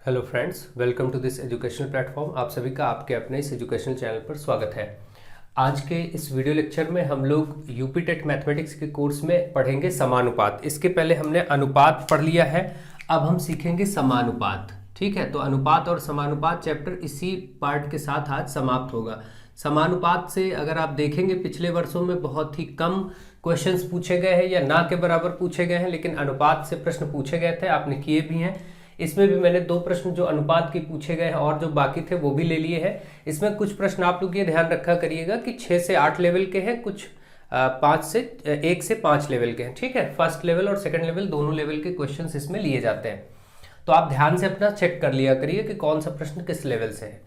Hello friends, welcome to this educational platform. आप सभी का आपके अपने इस एजुकेशनल चैनल पर स्वागत है। आज के इस वीडियो लेक्चर में हम लोग यूपी टेट मैथमेटिक्स के कोर्स में पढ़ेंगे समानुपात। इसके पहले हमने अनुपात पढ़ लिया है, अब हम सीखेंगे समानुपात। ठीक है, तो अनुपात और समानुपात चैप्टर इसी पार्ट के साथ आज समाप्त होगा। समानुपात से अगर आप देखेंगे पिछले वर्षों में बहुत ही कम क्वेश्चंस पूछे गए हैं या ना के बराबर पूछे गए हैं, लेकिन अनुपात से प्रश्न पूछे गए थे, आपने किए भी हैं। इसमें भी मैंने 2 प्रश्न जो अनुपात के पूछे गए हैं और जो बाकी थे वो भी ले लिए हैं। इसमें कुछ प्रश्न आप लोग ये ध्यान रखा करिएगा कि 6 से 8 लेवल के हैं, कुछ 1 से 5 लेवल के हैं। ठीक है, फर्स्ट लेवल और सेकंड लेवल दोनों लेवल के क्वेश्चंस इसमें लिए जाते हैं, तो आप ध्यान से अपना चेक कर लिया करिए कि कौन सा प्रश्न किस लेवल से है।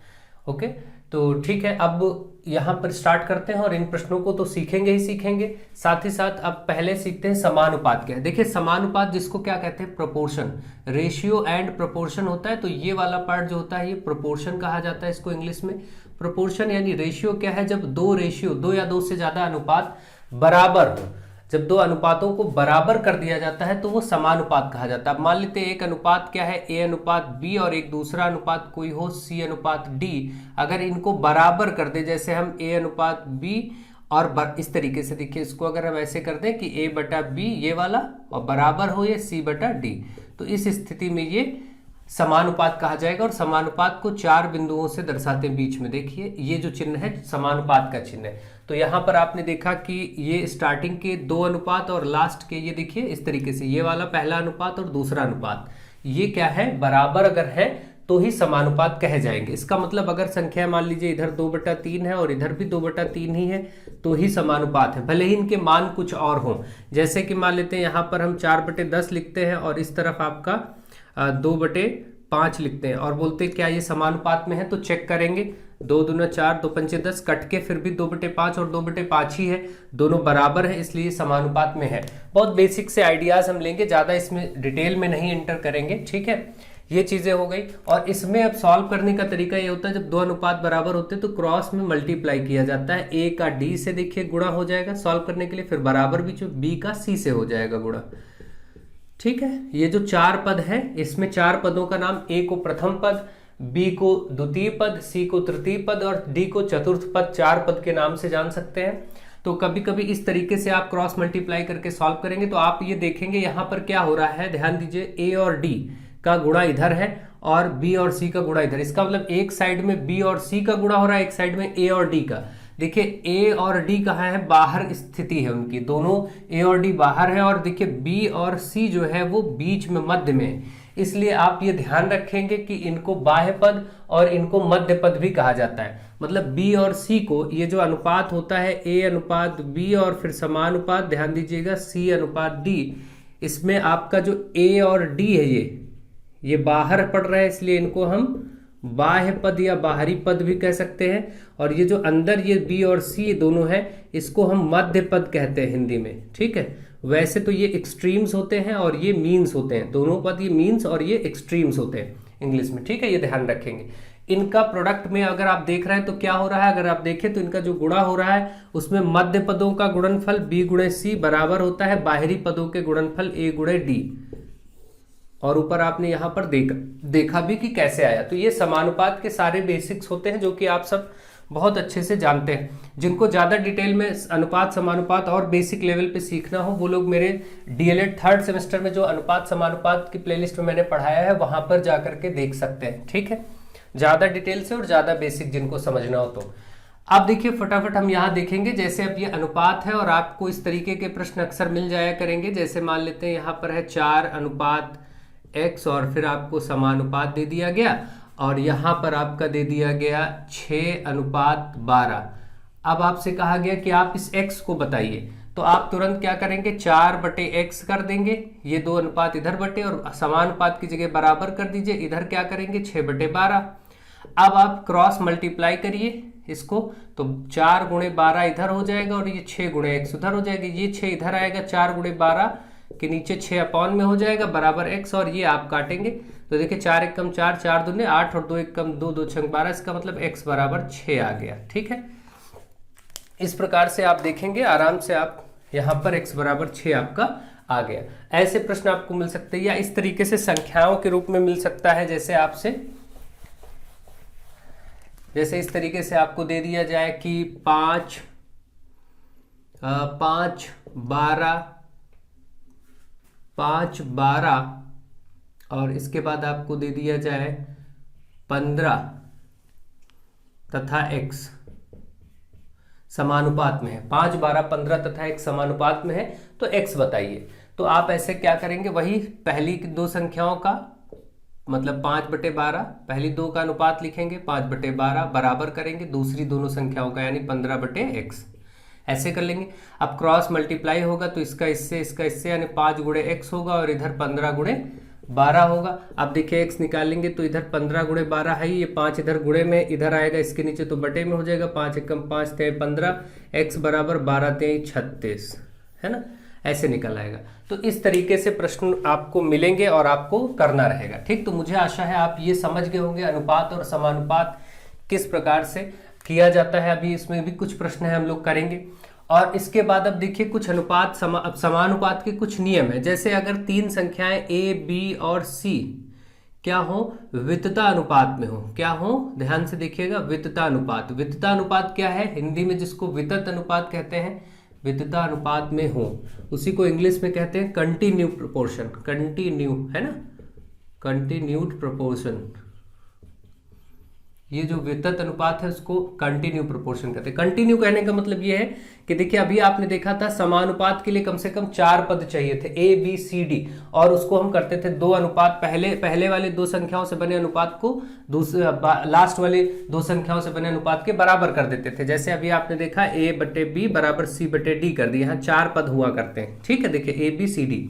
ओके, तो ठीक है, अब यहाँ पर स्टार्ट करते हैं और इन प्रश्नों को तो सीखेंगे ही सीखेंगे, साथ ही साथ अब पहले सीखते हैं समानुपात क्या है। देखिए, समानुपात जिसको क्या कहते हैं, प्रोपोर्शन, रेशियो एंड प्रोपोर्शन होता है। तो ये वाला पार्ट जो होता है ये प्रोपोर्शन कहा जाता है इसको इंग्लिश में। प्रोपोर्शन यानी रेशियो क्या है, जब दो या दो से ज्यादा अनुपात बराबर हो, जब 2 अनुपातों को बराबर कर दिया जाता है तो वो समानुपात कहा जाता है। अब मान लेते हैं एक अनुपात क्या है, ए अनुपात बी, और एक दूसरा अनुपात कोई हो सी अनुपात डी। अगर इनको बराबर कर दे, जैसे हम ए अनुपात बी और इस तरीके से देखिए, इसको अगर हम ऐसे कर दें कि ए बटा बी ये वाला और बराबर हो ये सी बटा डी, तो इस स्थिति में ये समानुपात कहा जाएगा। और समानुपात को 4 बिंदुओं से दर्शाते हैं। बीच में देखिए ये जो चिन्ह है समानुपात का चिन्ह है। तो यहाँ पर आपने देखा कि ये स्टार्टिंग के 2 अनुपात और लास्ट के ये देखिए इस तरीके से, ये वाला पहला अनुपात और दूसरा अनुपात, ये क्या है, बराबर अगर है तो ही समानुपात कहे जाएंगे। इसका मतलब अगर संख्या मान लीजिए इधर 2/3 है और इधर भी 2/3 ही है तो ही समानुपात है, भले ही इनके मान कुछ और हों। जैसे कि मान लेते हैं यहाँ पर हम 4/10 लिखते हैं और इस तरफ आपका 2/5 लिखते हैं और बोलते हैं क्या ये समानुपात में है, तो चेक करेंगे। 2 दूना 4, 2 पंचे 10, कट के फिर भी 2/5 और 2/5 ही है, दोनों बराबर है, इसलिए समानुपात में है। बहुत बेसिक से आइडियाज हम लेंगे, ज्यादा इसमें डिटेल में नहीं एंटर करेंगे। ठीक है, ये चीजें हो गई। और इसमें अब सॉल्व करने का तरीका ये होता है, जब 2 अनुपात बराबर होते हैं तो क्रॉस में मल्टीप्लाई किया जाता है। ए का डी से देखिए गुणा हो जाएगा सॉल्व करने के लिए, फिर बराबर भी जो बी का सी से हो जाएगा गुणा। ठीक है, ये जो 4 पद है इसमें 4 पदों का नाम, ए को प्रथम पद, बी को द्वितीय पद, सी को तृतीय पद और डी को चतुर्थ पद, 4 पद के नाम से जान सकते हैं। तो कभी कभी इस तरीके से आप क्रॉस मल्टीप्लाई करके सॉल्व करेंगे तो आप ये देखेंगे यहाँ पर क्या हो रहा है, ध्यान दीजिए, ए और डी का गुणा इधर है और बी और सी का गुणा इधर। इसका मतलब एक साइड में बी और सी का गुणा हो रहा है, एक साइड में ए और डी का। देखिए ए और डी कहाँ है, बाहर स्थिति है उनकी, दोनों ए और डी बाहर है, और देखिए बी और सी जो है वो बीच में मध्य में है। इसलिए आप ये ध्यान रखेंगे कि इनको बाह्य पद और इनको मध्य पद भी कहा जाता है। मतलब बी और सी को, ये जो अनुपात होता है ए अनुपात बी और फिर समानुपात, ध्यान दीजिएगा सी अनुपात डी, इसमें आपका जो ए और डी है ये बाहर पड़ रहा है, इसलिए इनको हम बाह्य पद या बाहरी पद भी कह सकते हैं। और ये जो अंदर ये बी और सी दोनों है, इसको हम मध्य पद कहते हैं हिंदी में। ठीक है, वैसे तो ये एक्सट्रीम्स होते हैं और ये मीन्स होते हैं, दोनों पद ये मीन्स और ये एक्सट्रीम्स होते हैं इंग्लिश में। ठीक है, ये ध्यान रखेंगे। इनका प्रोडक्ट में अगर आप देख रहे हैं तो क्या हो रहा है, अगर आप देखें तो इनका जो गुणा हो रहा है उसमें मध्य पदों का गुणनफल बी गुणे सी बराबर होता है बाहरी पदों के गुणनफल ए गुणे डी। और ऊपर आपने यहाँ पर देखा भी कि कैसे आया। तो ये समानुपात के सारे बेसिक्स होते हैं जो कि आप सब बहुत अच्छे से जानते हैं। जिनको ज़्यादा डिटेल में अनुपात समानुपात और बेसिक लेवल पे सीखना हो वो लोग मेरे डीएलएड 3rd सेमेस्टर में जो अनुपात समानुपात की प्लेलिस्ट में मैंने पढ़ाया है वहां पर जाकर के देख सकते हैं। ठीक है, ज़्यादा डिटेल से और ज़्यादा बेसिक जिनको समझना हो तो। अब देखिए फटाफट हम यहाँ देखेंगे, जैसे अब ये अनुपात है और आपको इस तरीके के प्रश्न अक्सर मिल जाया करेंगे। जैसे मान लेते हैं यहाँ पर है 4 अनुपात x और फिर आपको समानुपात दे दिया गया, और यहाँ पर आपका दे दिया गया 6 अनुपात 12। अब आपसे कहा गया कि आप इस x को बताइए, तो आप तुरंत क्या करेंगे, 4/x कर देंगे, ये 2 अनुपात इधर बटे और समानुपात की जगह बराबर कर दीजिए, इधर क्या करेंगे 6/12। अब आप क्रॉस मल्टीप्लाई करिए इसको, तो 4 गुणे 12 इधर हो जाएगा और ये 6 गुणे x उधर हो जाएगा, ये 6 इधर आएगा, 4 गुणे 12 के नीचे 6 अपॉन में हो जाएगा बराबर x, और ये आप काटेंगे तो देखिए 4 एकम 4, 4 दूने 8 और 2 एकम 2, 2 छंग 12, इसका मतलब x बराबर 6 आ गया। ठीक है, इस प्रकार से आप देखेंगे आराम से, आप यहाँ पर x बराबर 6 आपका आ गया। ऐसे प्रश्न आपको मिल सकते हैं, या इस तरीके से संख्याओं के रूप में मिल सकता है। जैसे इस तरीके से आपको दे दिया जाए कि 5 12 और इसके बाद आपको दे दिया जाए 15 तथा x समानुपात में है। 5 12 15 तथा x समानुपात में है, तो x बताइए। तो आप ऐसे क्या करेंगे, वही पहली दो संख्याओं का मतलब 5/12 पहली दो का अनुपात लिखेंगे, 5/12 बराबर करेंगे दूसरी दोनों संख्याओं का यानी 15/x, ऐसे कर लेंगे। अब क्रॉस मल्टीप्लाई होगा तो इसका इससे यानी 5 गुणे x होगा और इधर 15 गुणे 12 होगा। अब देखिए x निकालेंगे तो इधर 15 गुणे 12 है, ये 5 इधर गुणे में इधर आएगा, इसके नीचे तो बटे में हो जाएगा। 5 एकम 5 3 15, x बराबर 12 3 36, है ना, ऐसे निकल आएगा। तो इस तरीके से प्रश्न आपको मिलेंगे और आपको करना रहेगा। ठीक, तो मुझे आशा है आप ये समझ गए होंगे अनुपात और समानुपात किस प्रकार से किया जाता है। अभी इसमें भी कुछ प्रश्न है हम लोग करेंगे। और इसके बाद अब देखिए कुछ अनुपात समानुपात के कुछ नियम है। जैसे अगर तीन संख्याएं a, b और c क्या हो, वितता अनुपात में हो। क्या हो, ध्यान से देखिएगा, वितता अनुपात। वितता अनुपात क्या है, हिंदी में जिसको वितत अनुपात कहते हैं, वितता अनुपात में हो, उसी को इंग्लिश में कहते हैं कंटिन्यू प्रोपोर्शन। कंटिन्यू है ना, कंटिन्यूड प्रोपोर्शन। ये जो वितत अनुपात है उसको कंटिन्यू प्रोपोर्शन कहते हैं। कंटिन्यू कहने का मतलब ये है कि देखिए अभी आपने देखा था समानुपात के लिए कम से कम 4 पद चाहिए थे, a b c d, और उसको हम करते थे दो अनुपात, पहले वाले दो संख्याओं से बने अनुपात को लास्ट वाले दो संख्याओं से बने अनुपात के बराबर कर देते थे। जैसे अभी आपने देखा a/b बराबर c/d कर दिया, यहाँ 4 पद हुआ करते हैं। ठीक है, देखिए a b c d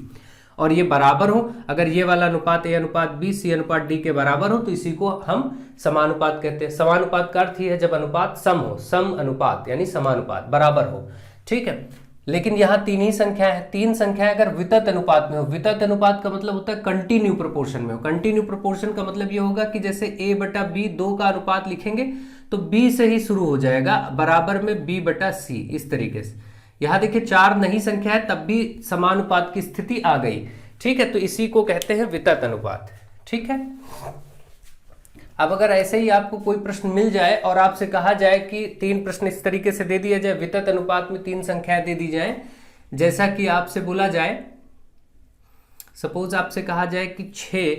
और ये बराबर हो, अगर ये वाला अनुपात a अनुपात b c अनुपात d के बराबर हो तो इसी को हम समानुपात कहते हैं। समानुपात का अर्थ ये है जब अनुपात सम हो, सम अनुपात यानी समानुपात बराबर हो। ठीक है, लेकिन यहाँ तीन ही संख्या है, तीन संख्याएं अगर वितत अनुपात में हो, वितत अनुपात का मतलब होता है कंटिन्यू प्रोपोर्शन में हो। कंटिन्यू प्रोपोर्शन का मतलब ये होगा कि जैसे a/b 2 का अनुपात लिखेंगे तो b से ही शुरू हो जाएगा, बराबर में b/c, इस तरीके से। यहां देखिए 4 नहीं संख्या है तब भी समानुपात की स्थिति आ गई। ठीक है, तो इसी को कहते हैं वितत अनुपात। ठीक है, अब अगर ऐसे ही आपको कोई प्रश्न मिल जाए और आपसे कहा जाए कि 3 प्रश्न इस तरीके से दे दिया जाए, वितत अनुपात में 3 संख्याएं दे दी जाए, जैसा कि आपसे बोला जाए, सपोज आपसे कहा जाए कि 6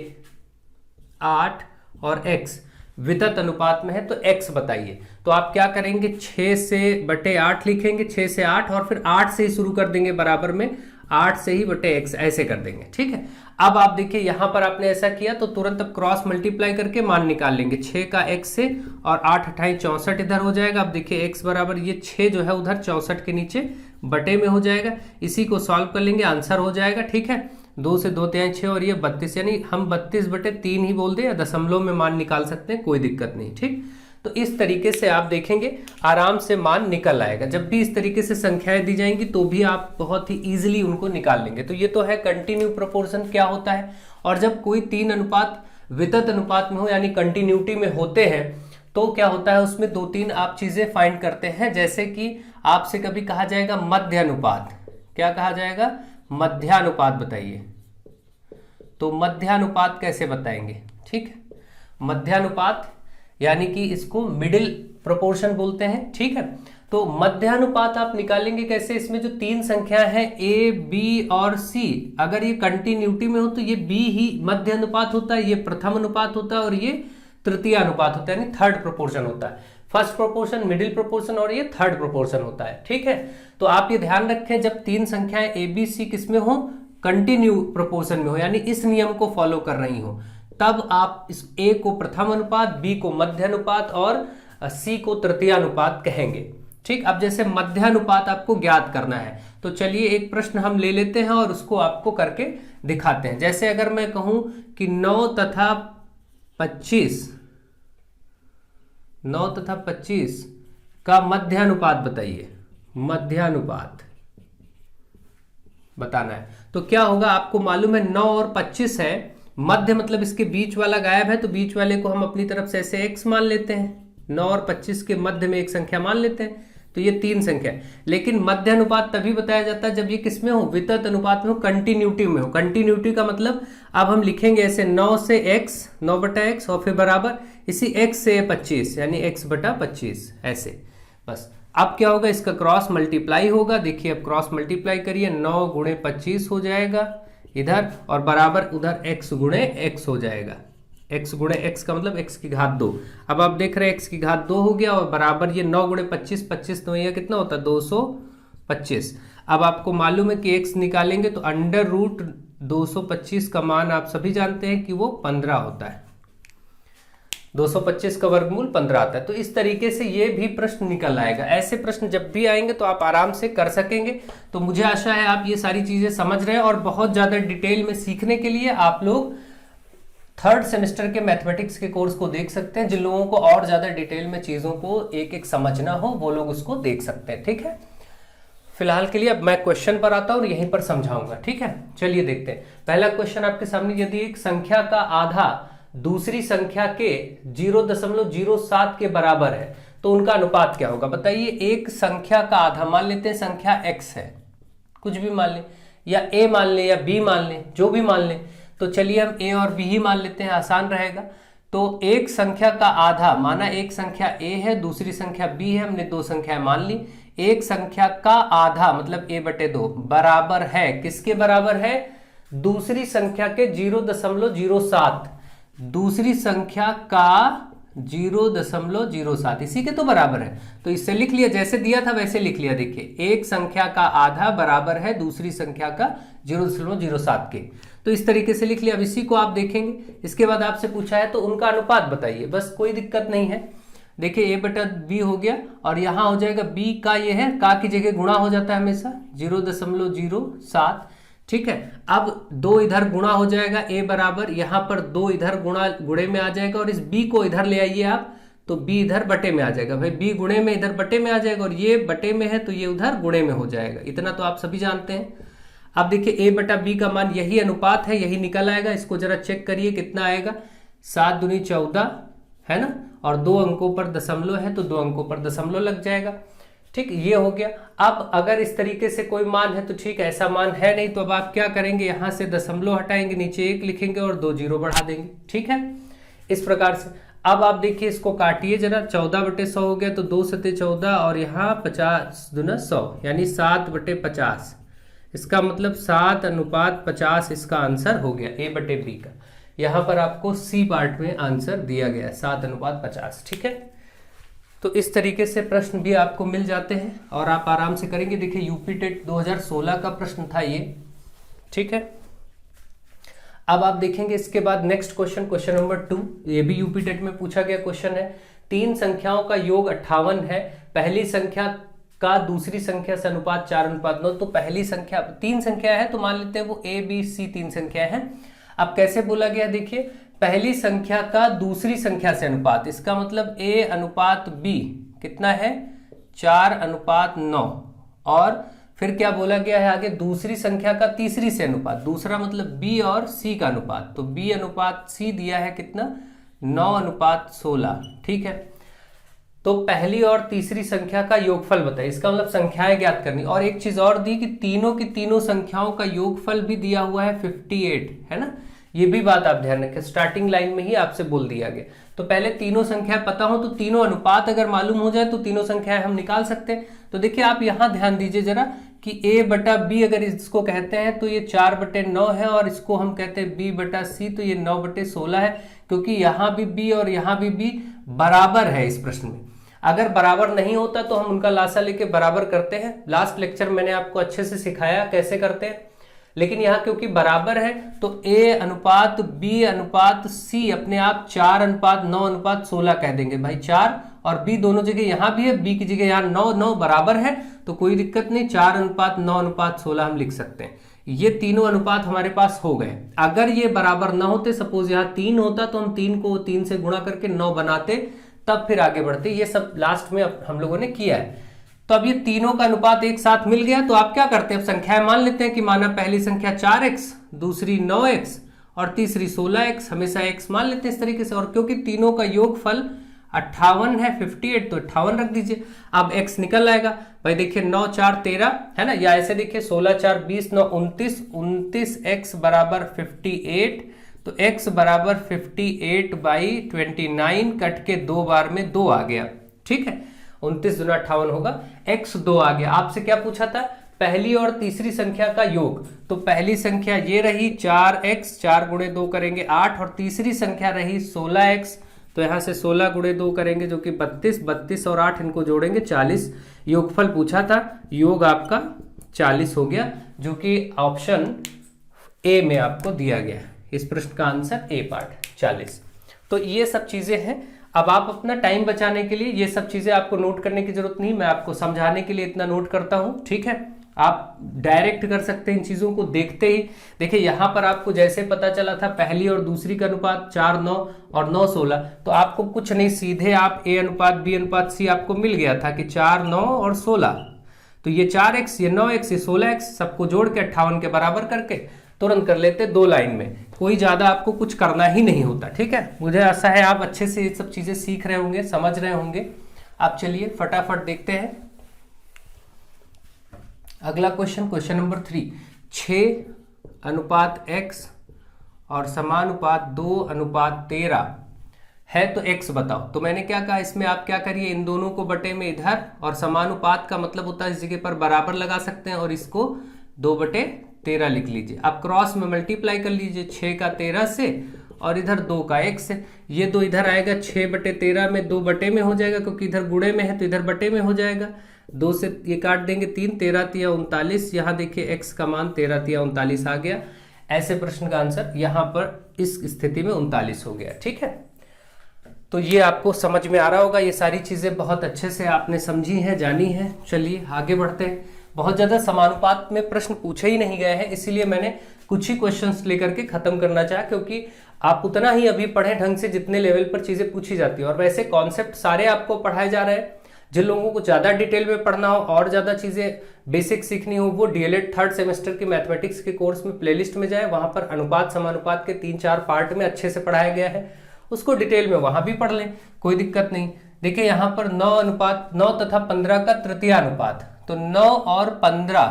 8 और x वितत अनुपात में है तो x बताइए। तो आप क्या करेंगे, 6 से बटे 8 लिखेंगे, 6 से 8 और फिर 8 से ही शुरू कर देंगे, बराबर में 8 से ही बटे x, ऐसे कर देंगे। ठीक है, अब आप देखिए यहां पर आपने ऐसा किया तो तुरंत अब क्रॉस मल्टीप्लाई करके मान निकाल लेंगे 6 का x से, और 8 8 64 इधर हो जाएगा। अब देखिए x बराबर ये 6 जो है उधर 64 के नीचे बटे में हो जाएगा, इसी को सॉल्व कर लेंगे, आंसर हो जाएगा। ठीक है, 2 से 2 3 6 और ये 32, यानी हम 32/3 ही बोल दें या दशमलव में मान निकाल सकते हैं, कोई दिक्कत नहीं। ठीक, तो इस तरीके से आप देखेंगे आराम से मान निकल आएगा। जब भी इस तरीके से संख्याएं दी जाएंगी तो भी आप बहुत ही इजीली उनको निकाल लेंगे। तो ये तो है कंटिन्यू प्रोपोर्शन क्या होता है। और जब कोई 3 अनुपात वितत अनुपात में हो यानी कंटिन्यूटी में होते हैं तो क्या होता है, उसमें 2-3 आप चीजें फाइंड करते हैं। जैसे कि आपसे कभी कहा जाएगा मध्य अनुपात, क्या कहा जाएगा, मध्यानुपात बताइए। तो मध्यानुपात कैसे बताएंगे, ठीक है, मध्यानुपात यानी कि इसको मिडिल प्रोपोर्शन बोलते हैं। ठीक है, तो मध्यानुपात आप निकालेंगे कैसे, इसमें जो 3 संख्याएं हैं a b और c, अगर ये कंटिन्यूटी में हो तो ये b ही मध्य अनुपात होता है, ये प्रथम अनुपात होता है और ये तृतीय अनुपात होता है, यानी थर्ड प्रोपोर्शन होता है। फर्स्ट प्रोपोर्शन, मिडिल प्रोपोर्शन और ये थर्ड प्रोपोर्शन होता है। ठीक है, तो आप ये ध्यान रखें जब 3 संख्याएं a b c किसमें हो, कंटिन्यू प्रोपोर्शन में हो, यानी इस नियम को फॉलो कर रही हो, तब आप इस a को प्रथम अनुपात, b को मध्य अनुपात और c को तृतीय अनुपात कहेंगे। ठीक, अब जैसे मध्यानुपात आपको ज्ञात करना है तो चलिए एक प्रश्न हम ले लेते हैं और उसको आपको करके दिखाते हैं। जैसे अगर मैं कहूं कि 9 तथा 25 का मध्यानुपात बताइए, मध्यानुपात बताना है तो क्या होगा, आपको मालूम है 9 और 25 है, मध्य मतलब इसके बीच वाला गायब है तो बीच वाले को हम अपनी तरफ से ऐसे x मान लेते हैं, 9 और 25 के मध्य में एक संख्या मान लेते हैं। तो ये 3 संख्या है। लेकिन मध्य अनुपात तभी बताया जाता है जब ये किसमें हो, वितत अनुपात में हो, कंटिन्यूटी में हो। कंटिन्यूटी का मतलब अब हम लिखेंगे ऐसे 9 से x, 9/x और फिर बराबर इसी x से 25 यानी x/25 ऐसे। बस अब क्या होगा, इसका क्रॉस मल्टीप्लाई होगा। देखिए अब क्रॉस मल्टीप्लाई करिए, 9 × 25 हो जाएगा इधर और बराबर उधर x × x हो जाएगा। x × x का मतलब x की घात 2। अब आप देख रहे हैं x की घात 2 हो गया और बराबर ये 9 × 25, 25 तो ये कितना होता है 225। अब आपको मालूम है कि x निकालेंगे तो √225 का मान आप सभी जानते हैं कि वो 15 होता है। 225 का वर्गमूल 15 आता है। तो इस तरीके से ये भी प्रश्न निकल आएगा। ऐसे प्रश्न जब भी आएंगे तो आप आराम से कर सकेंगे। तो मुझे आशा है आप ये सारी चीजें समझ रहे हैं और बहुत ज्यादा डिटेल में सीखने के लिए आप लोग 3rd सेमेस्टर के मैथमेटिक्स के कोर्स को देख सकते हैं। जिन लोगों को और ज्यादा डिटेल में चीजों को एक एक समझना हो वो लोग उसको देख सकते हैं। ठीक है, फिलहाल के लिए अब मैं क्वेश्चन पर आता हूं और यहीं पर समझाऊंगा। ठीक है, चलिए देखते हैं। पहला क्वेश्चन आपके सामने, यदि एक संख्या का आधा दूसरी संख्या के 0.07 के बराबर है तो उनका अनुपात क्या होगा। बताइए, एक संख्या का आधा, मान लेते हैं संख्या x है, कुछ भी मान लें, या a मान लें या b मान लें, जो भी मान लें। तो चलिए हम a और b ही मान लेते हैं, आसान रहेगा। तो एक संख्या का आधा, माना एक संख्या a है, दूसरी संख्या b है, हमने 2 संख्याएं मान ली। एक संख्या का आधा मतलब a/2 बराबर है, किसके बराबर है, दूसरी संख्या के 0.07, दूसरी संख्या का 0.07 इसी के तो बराबर है। तो इससे लिख लिया, जैसे दिया था वैसे लिख लिया। देखिए एक संख्या का आधा बराबर है दूसरी संख्या का 0.07 के, तो इस तरीके से लिख लिया। अब इसी को आप देखेंगे, इसके बाद आपसे पूछा है तो उनका अनुपात बताइए। बस कोई दिक्कत नहीं है। देखिए a/b हो गया और यहां हो जाएगा b का, ये है का की जगह गुणा हो जाता है हमेशा 0.07। ठीक है, अब 2 इधर गुणा हो जाएगा, a बराबर यहां पर 2 इधर गुणे में आ जाएगा और इस b को इधर ले आइए आप, तो b इधर बटे में आ जाएगा। भाई b गुणे में इधर बटे में आ जाएगा और ये बटे में है तो ये उधर गुणे में हो जाएगा। इतना तो आप सभी जानते हैं। अब देखिए a/b का मान यही अनुपात है, यही निकल आएगा। इसको जरा चेक करिए कितना आएगा, 7 दूनी 14 है ना, और 2 अंकों पर दशमलव है तो 2 अंकों पर दशमलव लग जाएगा। ठीक, ये हो गया। अब अगर इस तरीके से कोई मान है तो ठीक है, ऐसा मान है नहीं तो अब आप क्या करेंगे, यहां से दशमलव हटाएंगे, नीचे 1 लिखेंगे और 2 0 बढ़ा देंगे। ठीक है, इस प्रकार से। अब आप देखिए इसको काटिए जरा, 14/100 हो गया तो 2 सते 14 और यहाँ 50 दूना 100 यानी 7/50। इसका मतलब 7:50 इसका आंसर हो गया a/b का। यहाँ पर आपको सी पार्ट में आंसर दिया गया 7:50। ठीक है, तो इस तरीके से प्रश्न भी आपको मिल जाते हैं और आप आराम से करेंगे। देखिए यूपी टेट 2016 का प्रश्न था ये। ठीक है, अब आप देखेंगे इसके बाद नेक्स्ट क्वेश्चन, क्वेश्चन नंबर 2, ये भी यूपी टेट में पूछा गया क्वेश्चन है। 3 संख्याओं का योग 58 है, पहली संख्या का दूसरी संख्या से अनुपात 4:9। तो पहली संख्या 3 संख्या है तो मान लेते हैं वो a b c 3 संख्या है। अब कैसे बोला गया, देखिए पहली संख्या का दूसरी संख्या से अनुपात, इसका मतलब a/b कितना है 4:9। और फिर क्या बोला गया है आगे, दूसरी संख्या का तीसरी से अनुपात, दूसरा मतलब b और c का अनुपात, तो b/c दिया है कितना 9:16। ठीक है, तो पहली और तीसरी संख्या का योगफल बताइए, इसका मतलब संख्याएं ज्ञात करनी। और एक चीज और दी कि तीनों की तीनों संख्याओं का योगफल भी दिया हुआ है 58 है ना, ये भी बात आप ध्यान रखें, स्टार्टिंग लाइन में ही आपसे बोल दिया गया। तो पहले तीनों संख्या पता हो तो तीनों अनुपात अगर मालूम हो जाए तो तीनों संख्याएं हम निकाल सकते हैं। तो देखिए आप यहां ध्यान दीजिए जरा कि a/b अगर इसको कहते हैं तो ये 4/9 है और इसको हम कहते हैं b/c तो ये 9/16 है, क्योंकि यहां भी b और यहां भी b बराबर है इस प्रश्न में। अगर बराबर नहीं होता तो हम उनका लासा लेके बराबर करते हैं। लास्ट लेक्चर मैंने आपको अच्छे से सिखाया कैसे करते हैं, लेकिन यहाँ क्योंकि बराबर है तो a/b/c अपने आप 4:9:16 कह देंगे। भाई 4 और b दोनों जगह यहाँ भी है, b की जगह यहाँ 9 बराबर है तो कोई दिक्कत नहीं, 4:9:16 हम लिख सकते हैं। ये तीनों अनुपात हमारे पास हो गए। अगर ये बराबर ना होते, सपोज यहाँ 3 होता तो हम 3 को 3 से गुणा करके 9 बनाते, तब फिर आगे बढ़ते। ये सब लास्ट में हम लोगों ने किया है। तो अब ये तीनों का अनुपात एक साथ मिल गया तो आप क्या करते हैं, अब संख्याएं मान लेते हैं कि माना पहली संख्या 4x, दूसरी 9x और तीसरी 16x, हमेशा x मान लेते हैं इस तरीके से। और क्योंकि तीनों का योगफल 58 है 58, तो 58 रख दीजिए। अब x निकल आएगा भाई, देखिए 9 4 13 है ना, या ऐसे देखिए 16 4 20 9 29, 29 x बराबर 58, तो x बराबर 58/29, कट के 2 बार में 2 आ गया, ठीक है। 29 दूना 58 होगा, x 2 आ गया। आपसे क्या पूछा था, पहली और तीसरी संख्या का योग। तो पहली संख्या ये रही 4x, 4 गुणे 2 करेंगे 8, और तीसरी संख्या रही 16x, तो यहां से 16 गुणे 2 करेंगे जो कि 32, 32 और 8 इनको जोड़ेंगे 40। योगफल पूछा था, योग आपका 40 हो गया, जो कि ऑप्शन ए में आपको दिया गया है। इस प्रश्न का आंसर ए पार्ट 40। तो ये सब चीजें हैं। अब आप अपना टाइम बचाने के लिए ये सब चीजें आपको नोट करने की जरूरत नहीं, मैं आपको समझाने के लिए इतना नोट करता हूं, ठीक है। आप डायरेक्ट कर सकते हैं इन चीजों को देखते ही। देखिए यहां पर आपको जैसे पता चला था पहली और दूसरी का अनुपात 4 9 और 9 16, तो आपको कुछ नहीं, सीधे आप a अनुपात b अनुपात c आपको मिल गया था कि 4 9 और 16, तो ये 4x ये 9x ये 16x सबको जोड़ के 58 के बराबर करके तुरंत कर लेते 2 लाइन में। कोई ज्यादा आपको कुछ करना ही नहीं होता, ठीक है। मुझे आशा है आप अच्छे से ये सब चीजें सीख रहे होंगे, समझ रहे होंगे। आप चलिए फटाफट देखते हैं अगला क्वेश्चन, क्वेश्चन नंबर 3। 6 अनुपात x और समानुपात 2 अनुपात 13 है, तो x बताओ। तो मैंने क्या कहा, इसमें आप क्या करिए, इन दोनों को बटे में इधर, और समानुपात का मतलब होता है इस जगह पर बराबर लगा सकते हैं, और इसको 2/13 लिख लीजिए। आप क्रॉस में मल्टीप्लाई कर लीजिए 6 का 13 से, और इधर 2 का x से। ये 2 इधर आएगा, 6/13 में 2 बटे में हो जाएगा, क्योंकि इधर गुणे में है तो इधर बटे में हो जाएगा। 2 से ये काट देंगे 3, 13 तिया 39, यहाँ देखिए x का मान 13 तिया 39 आ गया। ऐसे प्रश्न का आंसर यहाँ पर इस स्थिति में 39 हो गया, ठीक है। तो ये आपको समझ में आ रहा होगा, ये सारी चीजें बहुत अच्छे से आपने समझी हैं, जानी हैं। चलिए आगे बढ़ते हैं। बहुत ज्यादा समानुपात में प्रश्न पूछे ही नहीं गए हैं, इसीलिए मैंने कुछ ही क्वेश्चंस लेकर के खत्म करना चाहा, क्योंकि आप उतना ही अभी पढ़ें ढंग से जितने लेवल पर चीजें पूछी जाती है। और वैसे कॉन्सेप्ट सारे आपको पढ़ाए जा रहे हैं। जिन लोगों को ज्यादा डिटेल में पढ़ना हो और ज्यादा चीजें बेसिक सीखनी हो, वो डीएलएड 3rd सेमेस्टर के मैथमेटिक्स के कोर्स में प्लेलिस्ट में जाए। वहां पर अनुपात समानुपात के 3-4 पार्ट में अच्छे से पढ़ाया गया है, उसको डिटेल में वहां भी पढ़ लें, कोई दिक्कत नहीं। देखिए यहाँ पर 9 तथा 15 का तृतीय अनुपात, तो 9 और 15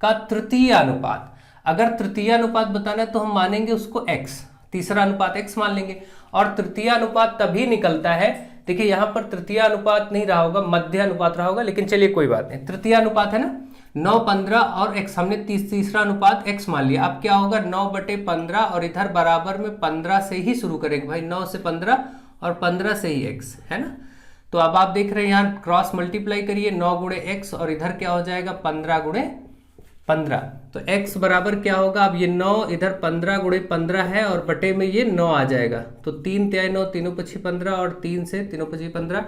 का तृतीय अनुपात, अगर तृतीय अनुपात बताना है तो हम मानेंगे उसको x, तीसरा अनुपात x मान लेंगे। और तृतीय अनुपात तभी निकलता है, देखिए यहाँ पर तृतीय अनुपात नहीं रहा होगा, मध्य अनुपात रहा होगा, लेकिन चलिए कोई बात नहीं। तृतीय अनुपात है ना, 9 15 और x, हमने तीसरा अनुपात x मान लिया। अब क्या होगा, 9/15, और इधर बराबर में 15 से ही शुरू करेंगे भाई, 9 से 15 और 15 से ही x, है ना। तो अब आप देख रहे हैं यहाँ क्रॉस मल्टीप्लाई करिए, 9 गुणे x, और इधर क्या हो जाएगा 15 गुणे 15, तो x बराबर क्या होगा, अब ये 9 इधर 15 गुणे 15 है, और बटे में ये 9 आ जाएगा, तो 3 तिया 9, 3 5 15, और 3 से 3 5 15,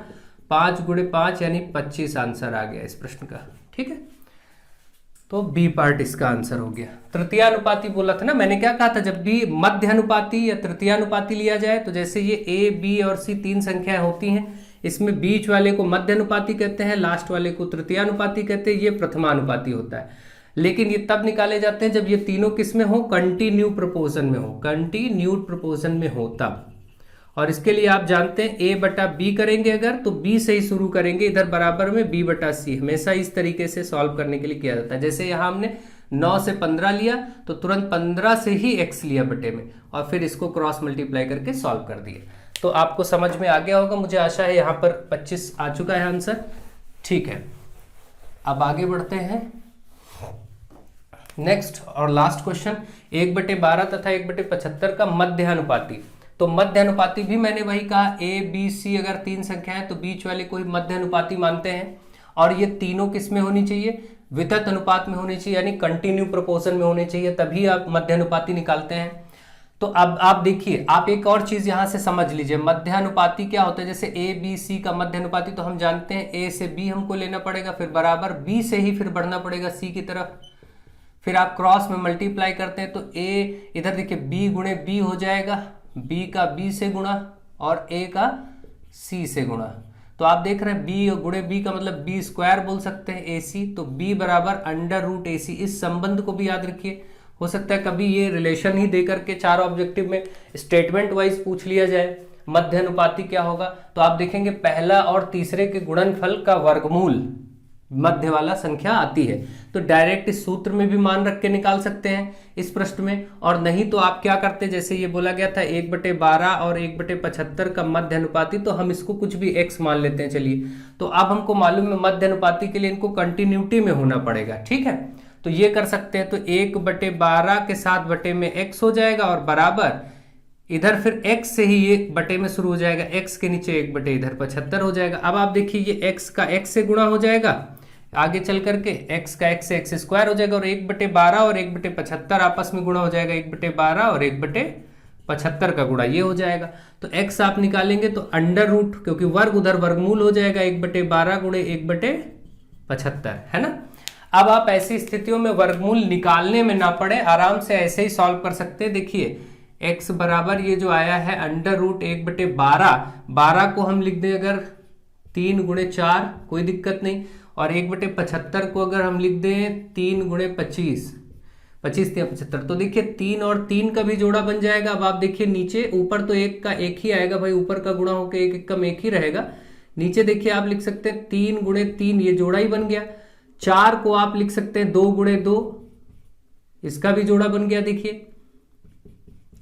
5 गुणे 5 यानी 25 आंसर आ गया इस प्रश्न का, ठीक है। तो बी पार्ट इसका आंसर हो गया। तृतीय अनुपाती बोला था ना, मैंने क्या कहा था, जब भी मध्य अनुपाती या तृतीय अनुपाती लिया जाए, तो जैसे ये a, b और c 3 संख्याएं होती हैं, इसमें बीच वाले को मध्य अनुपाती कहते हैं, लास्ट वाले को तृतीय अनुपाती कहते हैं, ये प्रथमानुपाती होता है। लेकिन ये तब निकाले जाते हैं जब ये तीनों किस में हो, कंटिन्यू प्रोपोर्शन में हो, कंटिन्यूड प्रोपोर्शन में हो तब। और इसके लिए आप जानते हैं a/b करेंगे अगर, तो b से ही शुरू करेंगे, इधर बराबर में b/c, हमेशा इस तरीके से सॉल्व करने के लिए किया जाता है। जैसे यहाँ हमने 9 से 15 लिया, तो तुरंत 15 से ही x लिया बटे में, और फिर इसको क्रॉस मल्टीप्लाई करके सॉल्व कर दिए। तो आपको समझ में आ गया होगा, मुझे आशा है। यहाँ पर 25 आ चुका है आंसर, ठीक है। अब आगे बढ़ते हैं नेक्स्ट और लास्ट क्वेश्चन, 1/12 तथा 1/75 का मध्य अनुपाती। तो मध्य अनुपाती भी मैंने वही कहा, a b c अगर 3 संख्या है तो बीच वाले को ही मध्य अनुपाती मानते हैं, और ये तीनों किस में होनी चाहिए, वितत अनुपात में होनी चाहिए, यानी कंटिन्यू प्रोपोर्शन में होने चाहिए, तभी आप मध्य अनुपाती निकालते हैं। तो अब आप देखिए, आप एक और चीज यहां से समझ लीजिए, मध्य अनुपाती क्या होता है। जैसे a b c का मध्य अनुपाती तो हम जानते हैं a से b हमको लेना पड़ेगा, फिर बराबर b से ही फिर बढ़ना पड़ेगा c की तरफ, फिर आप क्रॉस में मल्टीप्लाई करते हैं, तो a इधर देखिए b गुणे b हो जाएगा, b का b से गुणा और a का c से गुणा। तो आप देख रहे हैं b गुणे b का मतलब b स्क्वायर बोल सकते हैं ac, तो b बराबर √ac। इस संबंध को भी याद रखिए, हो सकता है कभी ये रिलेशन ही दे करके 4 ऑब्जेक्टिव में स्टेटमेंट वाइज पूछ लिया जाए। मध्यानुपाती क्या होगा, तो आप देखेंगे पहला और तीसरे के गुणनफल का वर्गमूल मध्य वाला संख्या आती है। तो डायरेक्ट इस सूत्र में भी मान रख के निकाल सकते हैं इस प्रश्न में, और नहीं तो आप क्या करते, जैसे ये बोला गया था 1/12 और 1/75 का मध्य अनुपाती, तो हम इसको कुछ भी x मान लेते हैं। चलिए, तो अब हमको मालूम है मध्य अनुपाती के लिए इनको कंटिन्यूटी में होना पड़ेगा, ठीक है। तो ये कर सकते हैं, तो 1/12 के साथ बटे में x हो जाएगा और बराबर इधर फिर x से ही ये बटे में शुरू हो जाएगा, x के नीचे 1 इधर 75 हो जाएगा। अब आप देखिए ये x का x से गुणा हो जाएगा, आगे चल करके x का x से x स्क्वायर हो जाएगा, और 1/12 और 1/75 आपस में गुणा हो जाएगा, 1/12 और 1/75 का गुणा ये हो जाएगा। तो x आप निकालेंगे तो अंडर रूट, क्योंकि वर्ग उधर वर्गमूल हो जाएगा, 1/12 गुणे 1/75, है ना। अब आप ऐसी स्थितियों में वर्गमूल निकालने में ना पड़े, आराम से ऐसे ही सॉल्व कर सकते हैं। देखिए x बराबर ये जो आया है अंडर रूट 1/12, 12 को हम लिख दें अगर 3 गुणे 4, कोई दिक्कत नहीं, और 1/75 को अगर हम लिख दें 3 गुणे 25, 25 या 75, तो देखिए 3 और 3 का भी जोड़ा बन जाएगा। अब आप देखिए नीचे, ऊपर तो 1 का 1 ही आएगा भाई, ऊपर का गुणा होकर 1 कम 1 ही रहेगा। नीचे देखिए आप लिख सकते हैं 3 गुणे 3, ये जोड़ा ही बन गया। 4 को आप लिख सकते हैं 2 गुणे 2, इसका भी जोड़ा बन गया देखिए,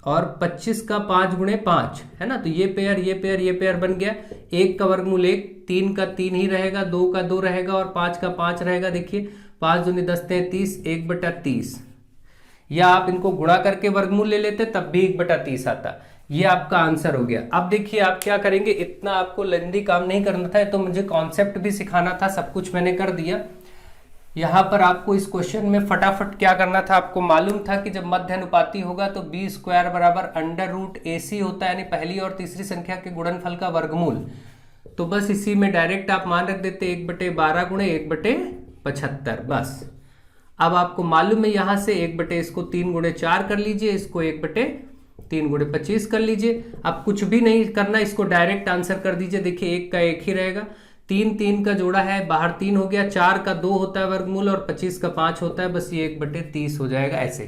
और 25 का 5 गुणे 5, है ना। तो ये पेयर ये पेयर ये पेयर बन गया। 1 का वर्गमूल 1, 3 का 3 ही रहेगा, 2 का 2 रहेगा और 5 का 5 रहेगा। देखिए 5 दूनी 10 30, 1/30, या आप इनको गुणा करके वर्गमूल ले लेते तब भी 1/30 आता। ये आपका आंसर हो गया। अब देखिए आप क्या करेंगे, इतना आपको लेंदी काम नहीं करना था, तो मुझे कॉन्सेप्ट भी सिखाना था, सब कुछ मैंने कर दिया। यहाँ पर आपको इस क्वेश्चन में फटाफट क्या करना था, आपको मालूम था कि जब मध्य अनुपाती होगा तो b स्क्वायर बराबर अंडर रूट AC होता है, यानी पहली और तीसरी संख्या के गुणनफल का वर्गमूल। तो बस इसी में डायरेक्ट आप मान रख देते 1/12 गुणे 1/75, बस। अब आपको मालूम है यहाँ से 1 इसको 3 गुणे 4 कर लीजिए, इसको 1/3 गुणे 25 कर लीजिए। अब कुछ भी नहीं करना, इसको डायरेक्ट आंसर कर दीजिए। देखिए 1 का 1 ही रहेगा, 3 का जोड़ा है, बाहर 3 हो गया, 4 का 2 होता है वर्गमूल और 25 का 5 होता है, बस ये 1/30 हो जाएगा ऐसे।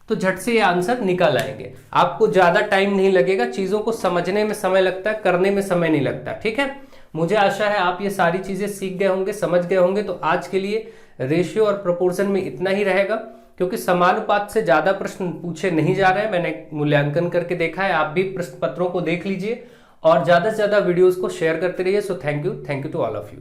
तो झट से ये आंसर निकल आएंगे, आपको ज्यादा टाइम नहीं लगेगा, चीजों को समझने में समय लगता है, करने में समय नहीं लगता, ठीक है। मुझे आशा है आप ये सारी चीजें सीख गए होंगे, समझ गए होंगे। तो आज के लिए रेशियो और प्रोपोर्शन में इतना ही रहेगा, क्योंकि समानुपात से ज्यादा प्रश्न पूछे नहीं जा रहे हैं, मैंने मूल्यांकन करके देखा है। आप भी प्रश्न पत्रों को देख लीजिए और ज्यादा से ज्यादा वीडियोस को शेयर करते रहिए। So thank you to all of you.